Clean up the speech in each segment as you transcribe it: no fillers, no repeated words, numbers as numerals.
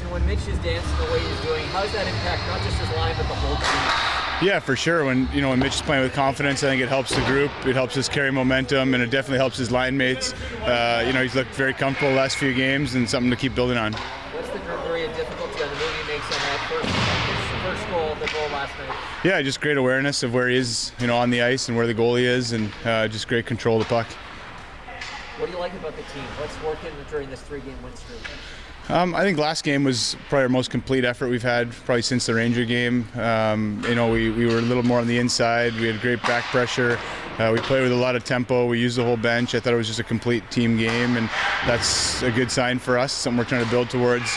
question. When Mitch is dancing the way he's doing, how does that impact not just his line, but the whole team? Yeah, for sure. When Mitch is playing with confidence, I think it helps the group. It helps us carry momentum, and it definitely helps his line mates. He's looked very comfortable the last few games, and something to keep building on. What's the degree of difficulty on the move he makes on that first goal, the goal last night? Yeah, just great awareness of where he is, on the ice and where the goalie is, and just great control of the puck. What do you like about the team? What's working during this 3-game win streak? I think last game was probably our most complete effort we've had probably since the Ranger game. We were a little more on the inside. We had great back pressure. We played with a lot of tempo. We used the whole bench. I thought it was just a complete team game, and that's a good sign for us, something we're trying to build towards.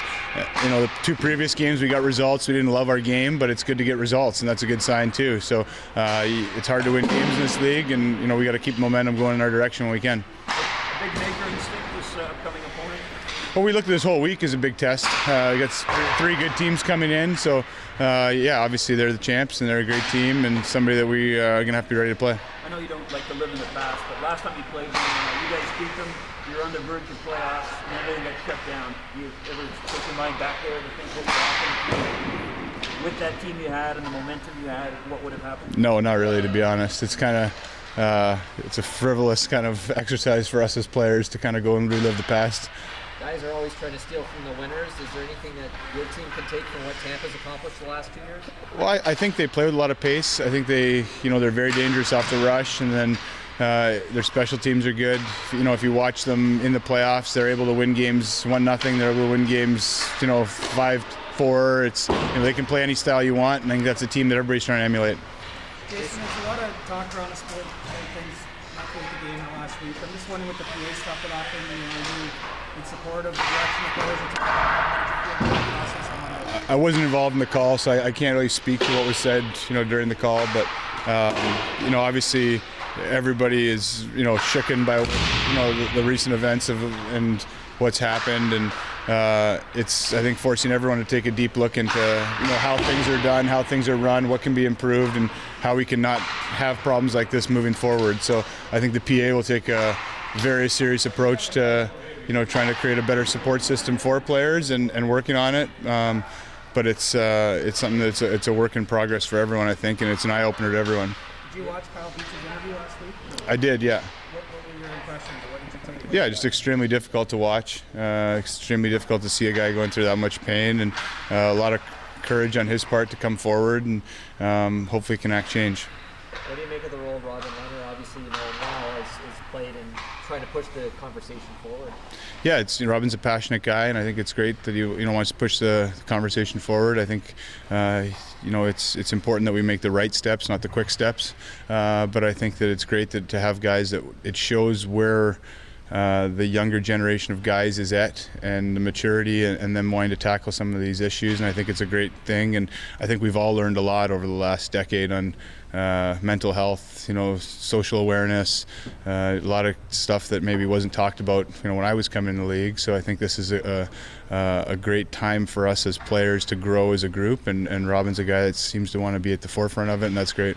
The 2 previous games we got results. We didn't love our game, but it's good to get results, and that's a good sign too. So it's hard to win games in this league, and we got to keep momentum going in our direction when we can. A big maker instinct this upcoming opponent? Well, we look at this whole week as a big test. We got 3 good teams coming in, so obviously they're the champs and they're a great team and somebody that we are going to have to be ready to play. I know you don't like to live in the past, but last time you played them, you guys beat them. You're on the verge of playoffs, and everything got shut down. You ever put your mind back there to think what would happen with that team you had and the momentum you had? What would have happened? No, not really, to be honest. It's kind of it's a frivolous kind of exercise for us as players to kind of go and relive the past. Guys are always trying to steal from the winners. Is there anything that your team can take from what Tampa's accomplished the last 2 years? Well, I think they play with a lot of pace. I think they're very dangerous off the rush, and then their special teams are good. If you watch them in the playoffs, they're able to win games 1-0. They're able to win games 5-4. It's they can play any style you want, and I think that's a team that everybody's trying to emulate. Jason, there's a lot of talk around the sport and things not with the game last week. I'm just wondering with the PA stuff that happened, you in support of the direction the players are taking. How did you feel about the process on that? I wasn't involved in the call, so I can't really speak to what was said, during the call. But obviously, everybody is shooken by the recent events and what's happened, and it's I think forcing everyone to take a deep look into how things are done, how things are run, what can be improved, and how we can not have problems like this moving forward. So I think the PA will take a very serious approach to trying to create a better support system for players and working on it. But it's something that's it's a work in progress for everyone, I think, and it's an eye opener to everyone. Did you watch Kyle Beach's interview last week? I did, yeah. What were your impressions? What did you take? Yeah, just extremely difficult to watch. Extremely difficult to see a guy going through that much pain, and a lot of courage on his part to come forward and hopefully enact change. What do you make of the role Robin Leonard, obviously, now has played in trying to push the conversation forward? Yeah, Robin's a passionate guy, and I think it's great that he wants to push the conversation forward. I think it's important that we make the right steps, not the quick steps. But I think that it's great to have guys that it shows where the younger generation of guys is at and the maturity and them wanting to tackle some of these issues, and I think it's a great thing. And I think we've all learned a lot over the last decade on mental health, social awareness, a lot of stuff that maybe wasn't talked about when I was coming in the league. So I think this is a great time for us as players to grow as a group, and Robin's a guy that seems to want to be at the forefront of it, and that's great.